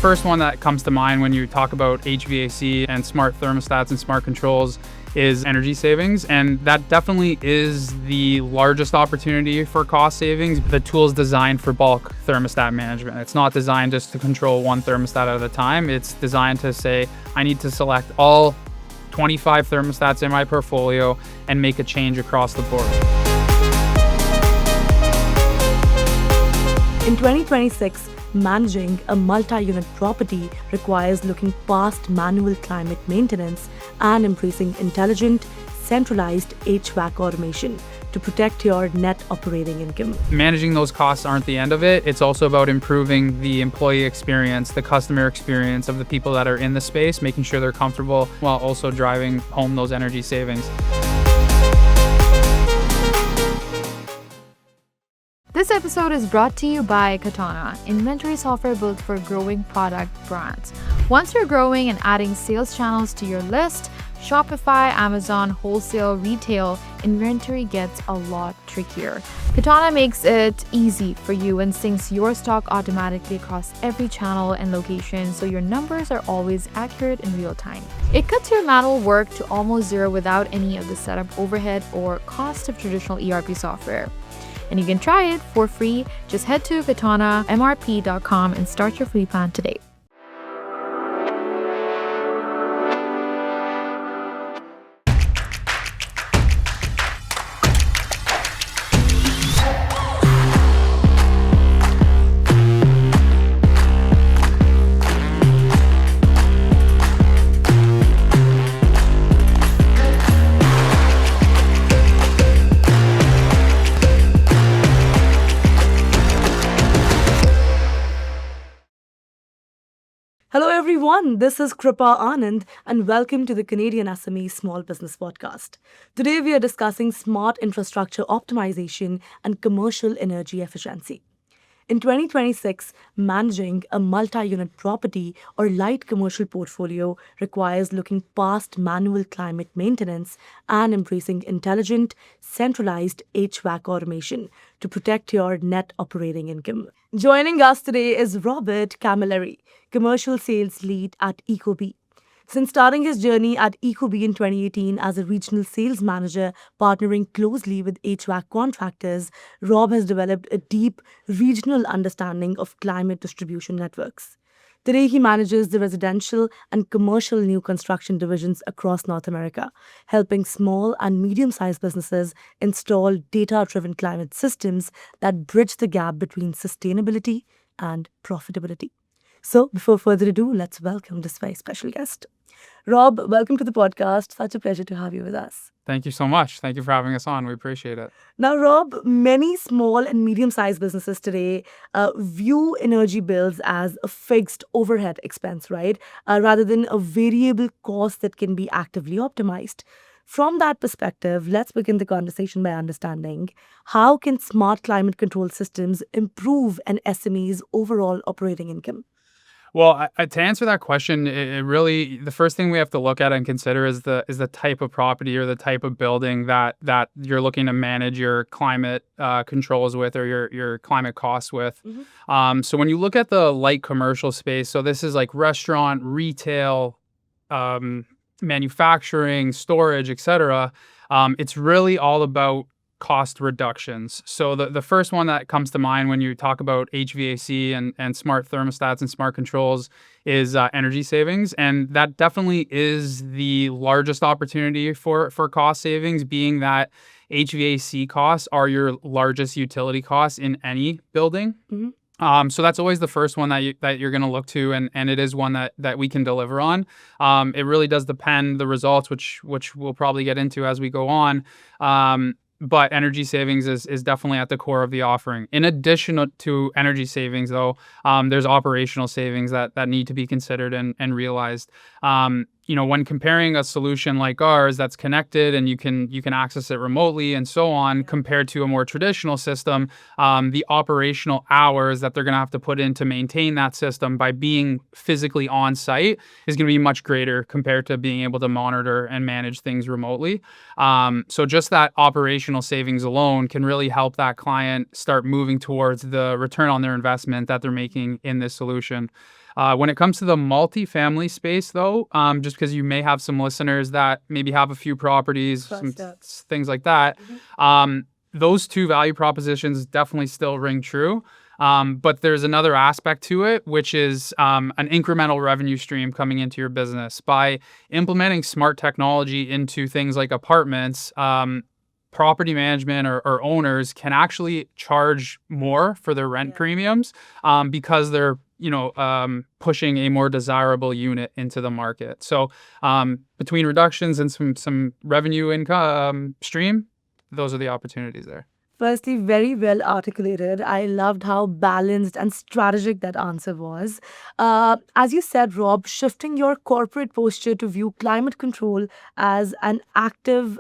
first one that comes to mind when you talk about HVAC and smart thermostats and smart controls is energy savings. And that definitely is the largest opportunity for cost savings. The tool is designed for bulk thermostat management. It's not designed just to control one thermostat at a time. It's designed to say, I need to select all 25 thermostats in my portfolio and make a change across the board. In 2026, managing a multi-unit property requires looking past manual climate maintenance and embracing intelligent, centralized HVAC automation to protect your net operating income. Managing those costs aren't the end of it. It's also about improving the employee experience, the customer experience of the people that are in the space, making sure they're comfortable while also driving home those energy savings. This episode is brought to you by Katana, inventory software built for growing product brands. Once you're growing and adding sales channels to your list, Shopify, Amazon, wholesale, retail, inventory gets a lot trickier. Katana makes it easy for you and syncs your stock automatically across every channel and location, so your numbers are always accurate in real time. It cuts your manual work to almost zero without any of the setup overhead or cost of traditional ERP software. And you can try it for free. Just head to katanamrp.com and start your free plan today. Hello everyone, this is Kripa Anand and welcome to the CanadianSME Small Business Podcast. Today we are discussing smart infrastructure optimization and commercial energy efficiency. In 2026, managing a multi-unit property or light commercial portfolio requires looking past manual climate maintenance and embracing intelligent, centralized HVAC automation to protect your net operating income. Joining us today is Robert Cammalleri, commercial sales lead at ecobee. Since starting his journey at ecobee in 2018 as a regional sales manager partnering closely with HVAC contractors, Rob has developed a deep regional understanding of climate distribution networks. Today, he manages the residential and commercial new construction divisions across North America, helping small and medium-sized businesses install data-driven climate systems that bridge the gap between sustainability and profitability. So, before further ado, let's welcome this very special guest. Rob, welcome to the podcast. Such a pleasure to have you with us. Thank you so much. Thank you for having us on. We appreciate it. Now, Rob, many small and medium-sized businesses today view energy bills as a fixed overhead expense, right? Rather than a variable cost that can be actively optimized. From that perspective, let's begin the conversation by understanding how can smart climate control systems improve an SME's overall operating income? Well, to answer that question, it really the first thing we have to look at and consider is the type of property or the type of building that you're looking to manage your climate controls with or your climate costs with. Mm-hmm. So when you look at the light commercial space, so this is like restaurant, retail, manufacturing, storage, etc. It's really all about cost reductions. So the first one that comes to mind when you talk about HVAC and smart thermostats and smart controls is energy savings. And that definitely is the largest opportunity for cost savings, being that HVAC costs are your largest utility costs in any building. Mm-hmm. So that's always the first one that you're going to look to, and it is one that we can deliver on. It really does depend the results, which we'll probably get into as we go on. But energy savings is definitely at the core of the offering. In addition to energy savings, though, there's operational savings that need to be considered and realized. When comparing a solution like ours that's connected and you can access it remotely and so on, compared to a more traditional system, the operational hours that they're going to have to put in to maintain that system by being physically on site is going to be much greater compared to being able to monitor and manage things remotely. So just that operational savings alone can really help that client start moving towards the return on their investment that they're making in this solution. When it comes to the multifamily space, though, just because you may have some listeners that maybe have a few properties, things like that, those two value propositions definitely still ring true. But there's another aspect to it, which is an incremental revenue stream coming into your business. By implementing smart technology into things like apartments, property management or owners can actually charge more for their rent premiums because they're pushing a more desirable unit into the market. So between reductions and some revenue income stream, those are the opportunities there. Firstly, very well articulated. I loved how balanced and strategic that answer was. As you said, Rob, shifting your corporate posture to view climate control as an active,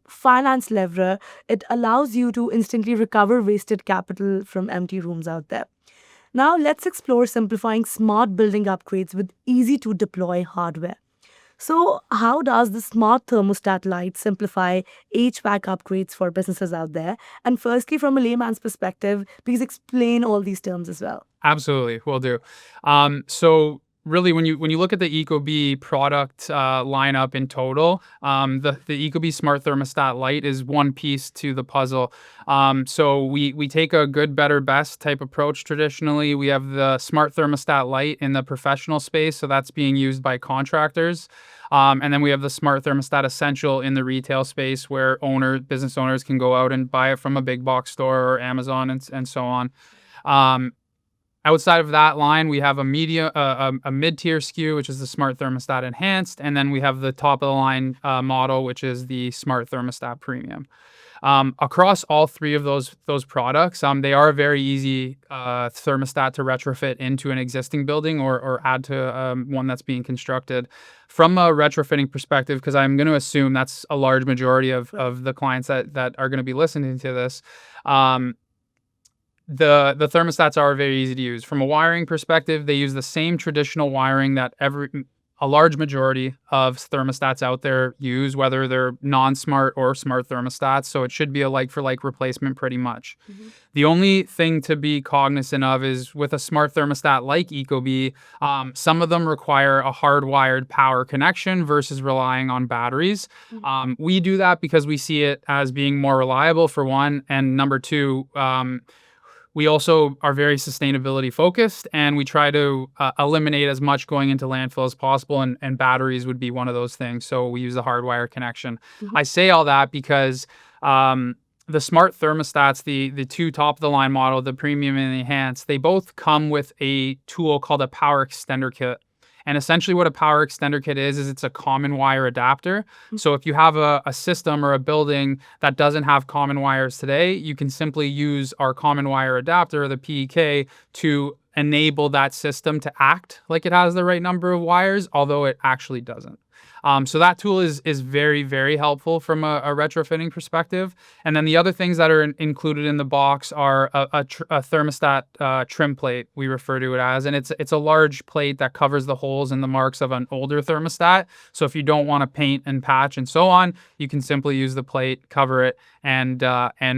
finance lever, it allows you to instantly recover wasted capital from empty rooms out there. Now, let's explore simplifying smart building upgrades with easy to deploy hardware. So, how does the smart thermostat light simplify HVAC upgrades for businesses out there? And firstly, from a layman's perspective, please explain all these terms as well. Absolutely, will do. So really, when you look at the ecobee product lineup in total, the ecobee Smart Thermostat Lite is one piece to the puzzle. So we take a good, better, best type approach traditionally. We have the Smart Thermostat Lite in the professional space, so that's being used by contractors. And then we have the Smart Thermostat Essential in the retail space where business owners can go out and buy it from a big box store or Amazon and so on. Outside of that line, we have a mid-tier SKU, which is the Smart Thermostat Enhanced, and then we have the top-of-the-line model, which is the Smart Thermostat Premium. Across all three of those products, they are a very easy thermostat to retrofit into an existing building or add to one that's being constructed. From a retrofitting perspective, because I'm going to assume that's a large majority of the clients that are going to be listening to this, the thermostats are very easy to use. From a wiring perspective, they use the same traditional wiring that a large majority of thermostats out there use, whether they're non-smart or smart thermostats. So it should be a like-for-like replacement pretty much. Mm-hmm. The only thing to be cognizant of is with a smart thermostat like ecobee, some of them require a hardwired power connection versus relying on batteries. Mm-hmm. We do that because we see it as being more reliable, for one, and number two, we also are very sustainability focused, and we try to eliminate as much going into landfill as possible, and batteries would be one of those things. So we use the hardwire connection. Mm-hmm. I say all that because the smart thermostats, the two top-of-the-line model, the premium and the enhanced, they both come with a tool called a power extender kit. And essentially what a power extender kit is it's a common wire adapter. Mm-hmm. So if you have a system or a building that doesn't have common wires today, you can simply use our common wire adapter, the PEK, to enable that system to act like it has the right number of wires, although it actually doesn't. So that tool is very, very helpful from a retrofitting perspective. And then the other things that are included in the box are a thermostat trim plate, we refer to it as. And it's a large plate that covers the holes and the marks of an older thermostat. So if you don't want to paint and patch and so on, you can simply use the plate, cover it, and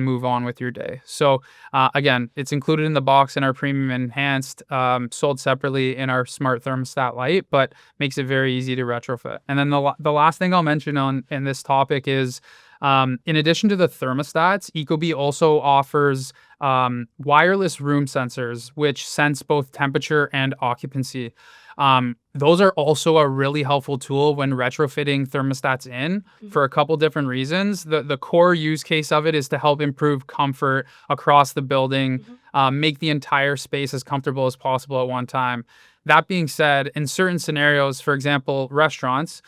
move on with your day. So again, it's included in the box in our premium enhanced, sold separately in our smart thermostat light, but makes it very easy to retrofit. And then the last thing I'll mention in this topic is, in addition to the thermostats, ecobee also offers wireless room sensors, which sense both temperature and occupancy. Those are also a really helpful tool when retrofitting thermostats in for a couple different reasons. The core use case of it is to help improve comfort across the building, make the entire space as comfortable as possible at one time. That being said, in certain scenarios, for example, restaurants,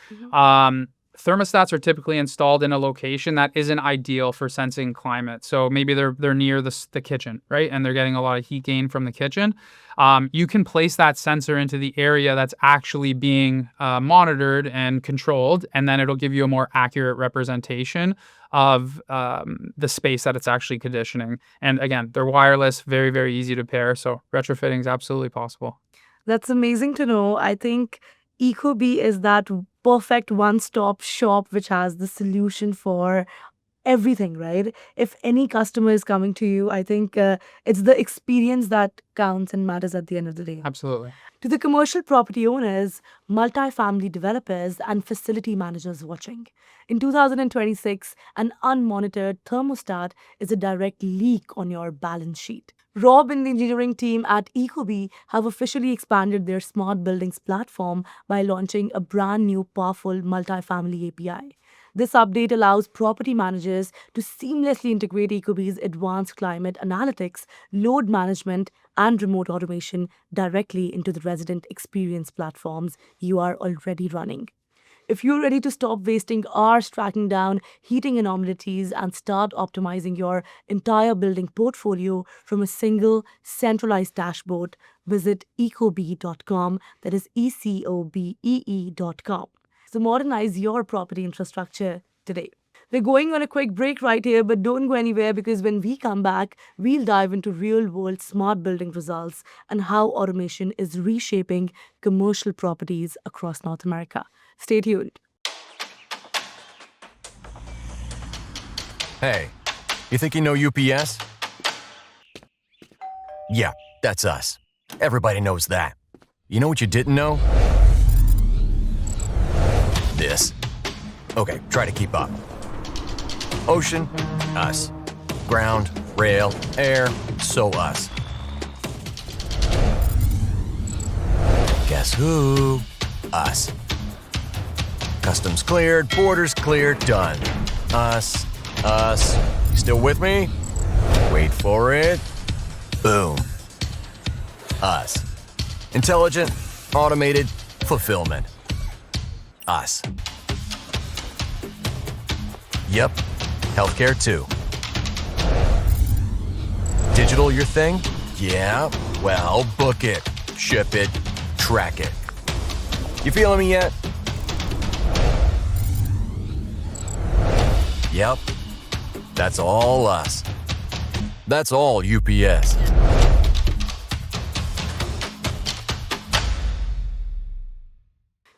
thermostats are typically installed in a location that isn't ideal for sensing climate. So maybe they're near the kitchen, right? And they're getting a lot of heat gain from the kitchen. You can place that sensor into the area that's actually being monitored and controlled, and then it'll give you a more accurate representation of the space that it's actually conditioning. And again, they're wireless, very, very easy to pair. So retrofitting is absolutely possible. That's amazing to know. I think ecobee is that perfect one-stop shop which has the solution for everything, right? If any customer is coming to you, I think it's the experience that counts and matters at the end of the day. Absolutely. To the commercial property owners, multifamily developers, and facility managers watching. In 2026, an unmonitored thermostat is a direct leak on your balance sheet. Rob and the engineering team at ecobee have officially expanded their smart buildings platform by launching a brand new powerful multifamily API. This update allows property managers to seamlessly integrate ecobee's advanced climate analytics, load management, and remote automation directly into the resident experience platforms you are already running. If you're ready to stop wasting hours tracking down heating anomalies and start optimizing your entire building portfolio from a single centralized dashboard, visit ecobee.com. That is ECOBEE.com. So modernize your property infrastructure today. We're going on a quick break right here, but don't go anywhere because when we come back, we'll dive into real-world smart building results and how automation is reshaping commercial properties across North America. Stay tuned. Hey, you think you know UPS? Yeah, that's us. Everybody knows that. You know what you didn't know? This. Okay, try to keep up. Ocean, us. Ground, rail, air, so us. Guess who? Us. Customs cleared, borders cleared, done. Us. You still with me? Wait for it. Boom. Us. Intelligent, automated, fulfillment. Us. Yep. Healthcare too. Digital your thing? Yeah. Well, book it, ship it, track it. You feeling me yet? Yep. That's all us. That's all UPS.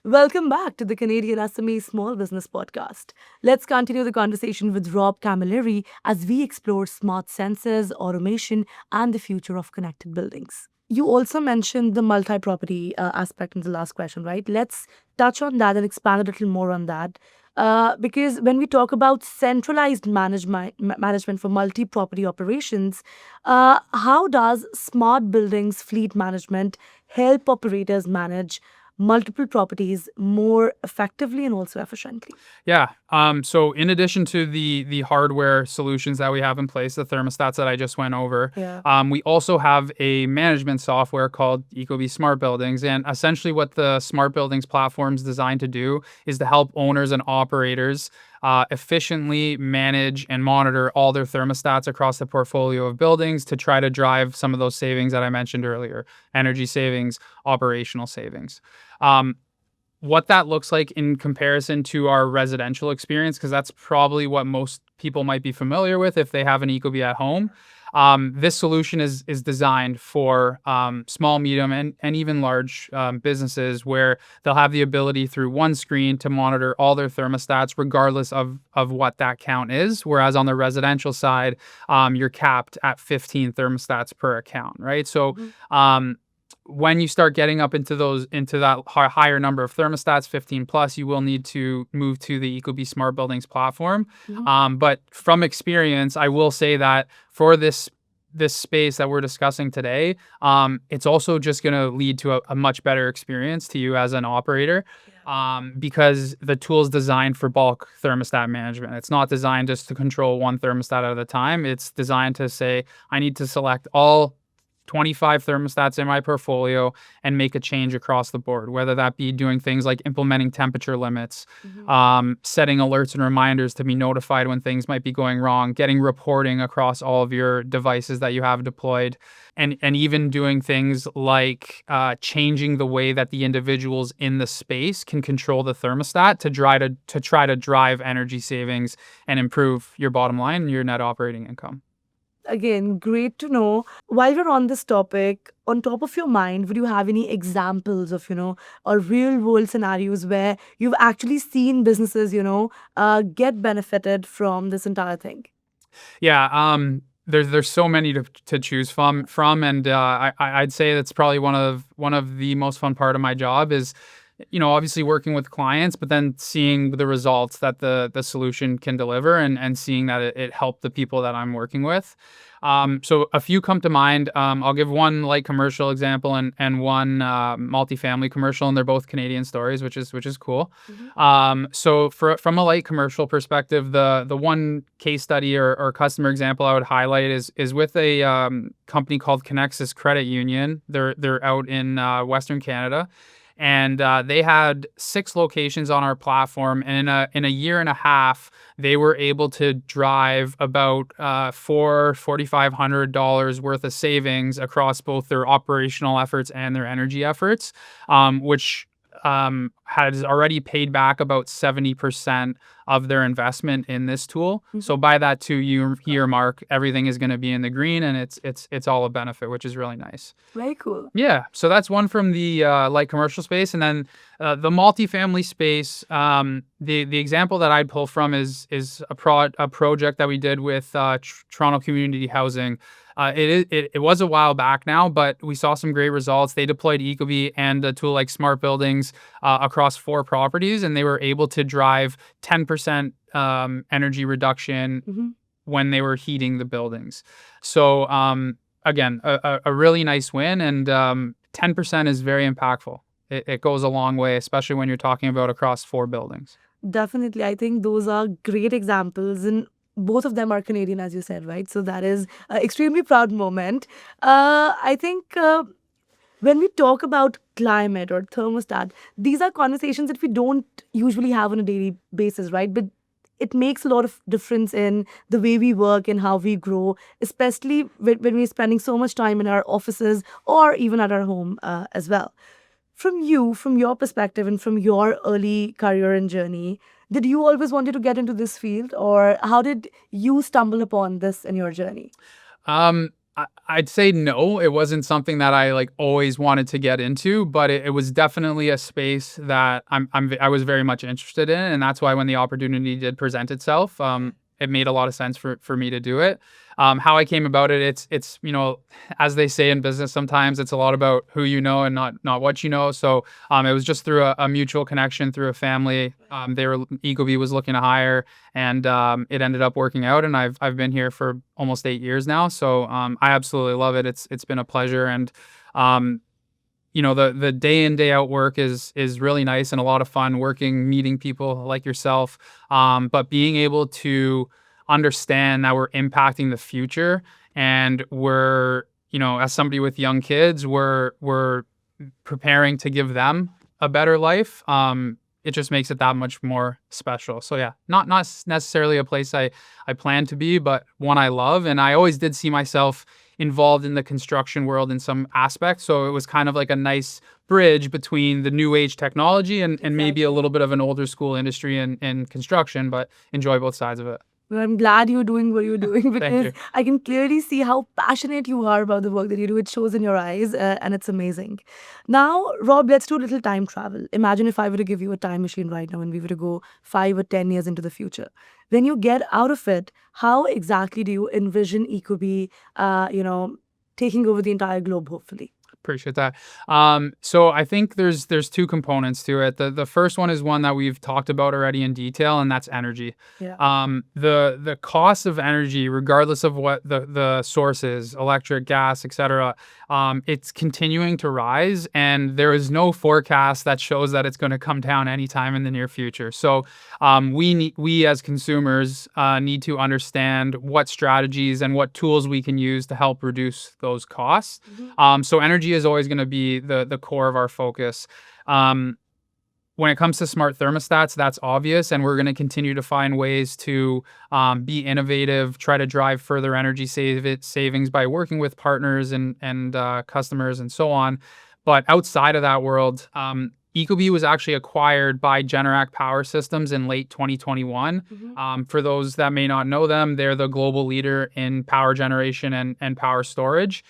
Welcome back to the Canadian SME Small Business Podcast. Let's continue the conversation with Rob Cammalleri as we explore smart sensors, automation, and the future of connected buildings. You also mentioned the multi-property aspect in the last question, right? Let's touch on that and expand a little more on that. Because when we talk about centralized management for multi-property operations, how does smart buildings fleet management help operators manage multiple properties more effectively and also efficiently? Yeah. So in addition to the hardware solutions that we have in place, the thermostats that I just went over, we also have a management software called ecobee SmartBuildings. And essentially what the SmartBuildings platform is designed to do is to help owners and operators efficiently manage and monitor all their thermostats across the portfolio of buildings to try to drive some of those savings that I mentioned earlier: energy savings, operational savings. What that looks like in comparison to our residential experience, because that's probably what most people might be familiar with if they have an ecobee at home. This solution is designed for small, medium, and even large businesses where they'll have the ability through one screen to monitor all their thermostats regardless of what that count is. Whereas on the residential side, you're capped at 15 thermostats per account, right? So when you start getting up into that higher number of thermostats, 15 plus, you will need to move to the ecobee SmartBuildings platform. But from experience, I will say that for this space that we're discussing today, it's also just going to lead to a much better experience to you as an operator, because the tool is designed for bulk thermostat management. It's not designed just to control one thermostat at a time. It's designed to say, I need to select all 25 thermostats in my portfolio and make a change across the board, whether that be doing things like implementing temperature limits, setting alerts and reminders to be notified when things might be going wrong, getting reporting across all of your devices that you have deployed, and even doing things like changing the way that the individuals in the space can control the thermostat to try to drive energy savings and improve your bottom line and your net operating income. Again, great to know. While we're on this topic, on top of your mind, would you have any examples of, or real world scenarios where you've actually seen businesses, get benefited from this entire thing? Yeah, there's so many to choose from, and I'd say that's probably one of the most fun part of my job is, obviously working with clients, but then seeing the results that the solution can deliver, and seeing that it helped the people that I'm working with. So a few come to mind. I'll give one light commercial example and one multifamily commercial, and they're both Canadian stories, which is cool. So from a light commercial perspective, the one case study or customer example I would highlight is with a company called Connexus Credit Union. They're out in Western Canada. And they had 6 locations on our platform, and in a year and a half, they were able to drive about $4,500 worth of savings across both their operational efforts and their energy efforts, which has already paid back about 70% of their investment in this tool. So by that 2-year mark, everything is going to be in the green, and it's all a benefit, which is really nice. Very cool. Yeah, so that's one from the light commercial space, and then the multifamily space. The example that I'd pull from is a project that we did with Toronto Community Housing. It was a while back now, but we saw some great results. They deployed ecobee and a tool like SmartBuildings across 4 properties, and they were able to drive 10% energy reduction when they were heating the buildings. So again, a really nice win, and 10% is very impactful. It goes a long way, especially when you're talking about across 4 buildings. Definitely. I think those are great examples, and both of them are Canadian, as you said, right? So that is an extremely proud moment. I think when we talk about climate or thermostat, these are conversations that we don't usually have on a daily basis, right? But it makes a lot of difference in the way we work and how we grow, especially when we're spending so much time in our offices or even at our home as well. From your perspective and from your early career and journey, did you always wanted to get into this field, or how did you stumble upon this in your journey? I'd say no. It wasn't something that I always wanted to get into, but it was definitely a space that I was very much interested in, and that's why when the opportunity did present itself, it made a lot of sense for me to do it. How I came about it, it's as they say in business, sometimes it's a lot about who you know and not what you know. So it was just through a mutual connection through a family. ecobee was looking to hire, and it ended up working out. And I've been here for almost 8 years now. So I absolutely love it. It's been a pleasure, and the day in, day out work is really nice and a lot of fun meeting people like yourself. But being able to understand that we're impacting the future, and we're, as somebody with young kids, we're preparing to give them a better life. It just makes it that much more special. So yeah, not necessarily a place I plan to be, but one I love. And I always did see myself involved in the construction world in some aspects. So it was kind of like a nice bridge between the new age technology and maybe a little bit of an older school industry in construction, but enjoy both sides of it. Well, I'm glad you're doing what you're doing, Thank because you. I can clearly see how passionate you are about the work that you do. It shows in your eyes, and it's amazing. Now, Rob, let's do a little time travel. Imagine if I were to give you a time machine right now and we were to go 5 or 10 years into the future. When you get out of it, how exactly do you envision ecobee, taking over the entire globe, hopefully? Appreciate that. So I think there's 2 components to it. The first one is one that we've talked about already in detail, and that's energy. Yeah. The cost of energy, regardless of what the source is, electric, gas, etc., it's continuing to rise, and there is no forecast that shows that it's going to come down anytime in the near future. So we as consumers need to understand what strategies and what tools we can use to help reduce those costs. So energy is always going to be the core of our focus. When it comes to smart thermostats, that's obvious, and we're going to continue to find ways to be innovative, try to drive further energy savings by working with partners and customers and so on. But outside of that world, ecobee was actually acquired by Generac Power Systems in late 2021. For those that may not know them, they're the global leader in power generation and power storage.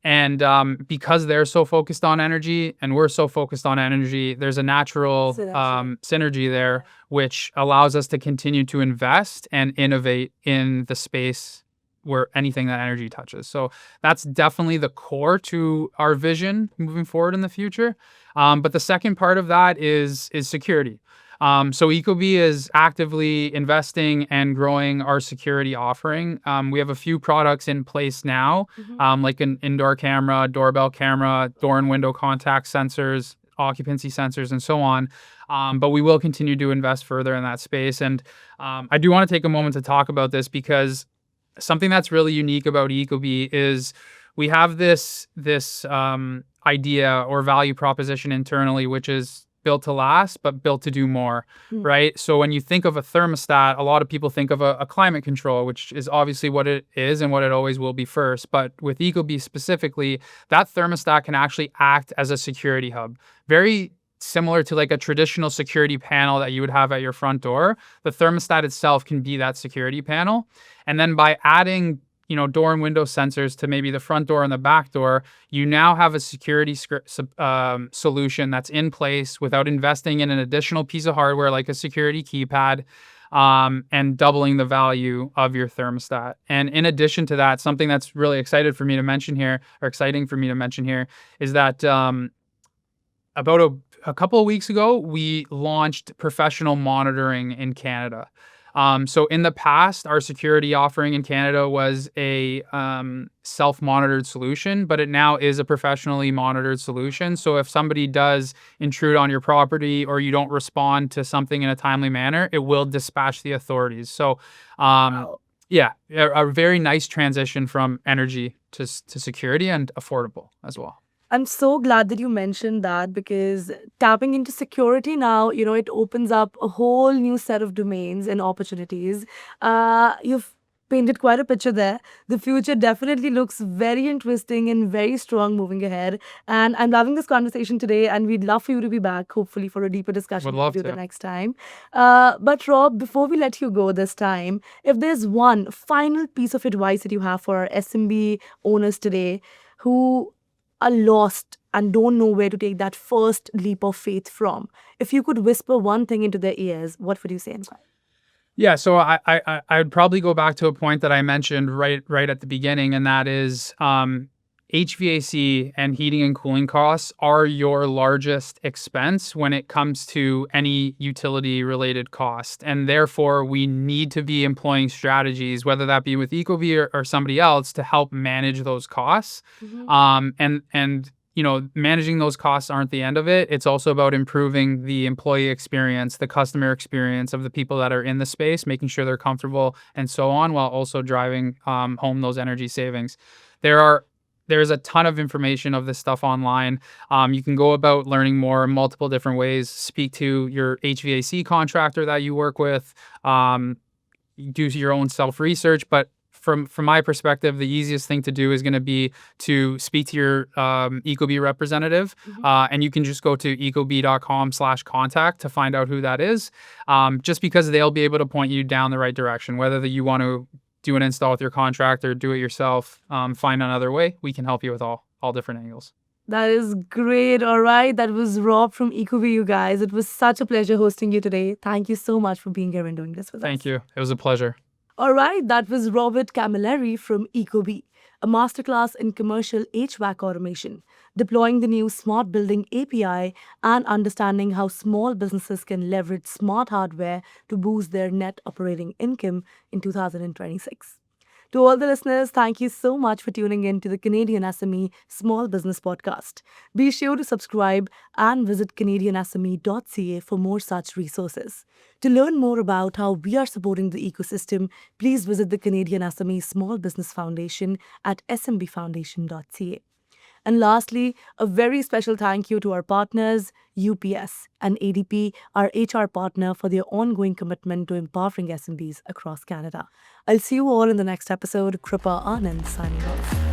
And because they're so focused on energy and we're so focused on energy, there's a natural synergy there, which allows us to continue to invest and innovate in the space where anything that energy touches. So that's definitely the core to our vision moving forward in the future. But the second part of that is security. So ecobee is actively investing and growing our security offering. We have a few products in place now, like an indoor camera, doorbell camera, door and window contact sensors, occupancy sensors, and so on. But we will continue to invest further in that space. And I do want to take a moment to talk about this because something that's really unique about ecobee is we have this idea or value proposition internally, which is built to last, but built to do more, right? So when you think of a thermostat, a lot of people think of a climate control, which is obviously what it is and what it always will be first. But with ecobee specifically, that thermostat can actually act as a security hub. Very similar to like a traditional security panel that you would have at your front door. The thermostat itself can be that security panel. And then by adding door and window sensors to maybe the front door and the back door, you now have a security solution that's in place without investing in an additional piece of hardware like a security keypad, and doubling the value of your thermostat. And in addition to that, something that's really exciting for me to mention here is that about a couple of weeks ago, we launched professional monitoring in Canada. So in the past, our security offering in Canada was a self-monitored solution, but it now is a professionally monitored solution. So if somebody does intrude on your property or you don't respond to something in a timely manner, it will dispatch the authorities. So yeah, a very nice transition from energy to security and affordable as well. I'm so glad that you mentioned that because tapping into security now, it opens up a whole new set of domains and opportunities. You've painted quite a picture there. The future definitely looks very interesting and very strong moving ahead. And I'm loving this conversation today, and we'd love for you to be back, hopefully, for a deeper discussion with you the next time. But Rob, before we let you go this time, if there's one final piece of advice that you have for our SMB owners today who are lost and don't know where to take that first leap of faith from, if you could whisper one thing into their ears, what would you say? Yeah, so I'd probably go back to a point that I mentioned right at the beginning, and that is HVAC and heating and cooling costs are your largest expense when it comes to any utility-related cost. And therefore, we need to be employing strategies, whether that be with ecobee or somebody else, to help manage those costs. And managing those costs aren't the end of it. It's also about improving the employee experience, the customer experience of the people that are in the space, making sure they're comfortable and so on, while also driving home those energy savings. There's a ton of information of this stuff online. You can go about learning more in multiple different ways. Speak to your HVAC contractor that you work with. Do your own self-research. But from my perspective, the easiest thing to do is going to be to speak to your ecobee representative. And you can just go to ecobee.com/contact to find out who that is. Just because they'll be able to point you down the right direction, whether you want to do an install with your contractor, do it yourself, find another way. We can help you with all different angles. That is great. All right. That was Rob from ecobee, you guys. It was such a pleasure hosting you today. Thank you so much for being here and doing this with us. Thank you. It was a pleasure. All right. That was Robert Cammalleri from ecobee, a masterclass in commercial HVAC automation, deploying the new SmartBuilding API and understanding how small businesses can leverage smart hardware to boost their net operating income in 2026. To all the listeners, thank you so much for tuning in to the Canadian SME Small Business Podcast. Be sure to subscribe and visit CanadianSME.ca for more such resources. To learn more about how we are supporting the ecosystem, please visit the Canadian SME Small Business Foundation at smbfoundation.ca. And lastly, a very special thank you to our partners, UPS and ADP, our HR partner, for their ongoing commitment to empowering SMBs across Canada. I'll see you all in the next episode. Kripa Anand signing off.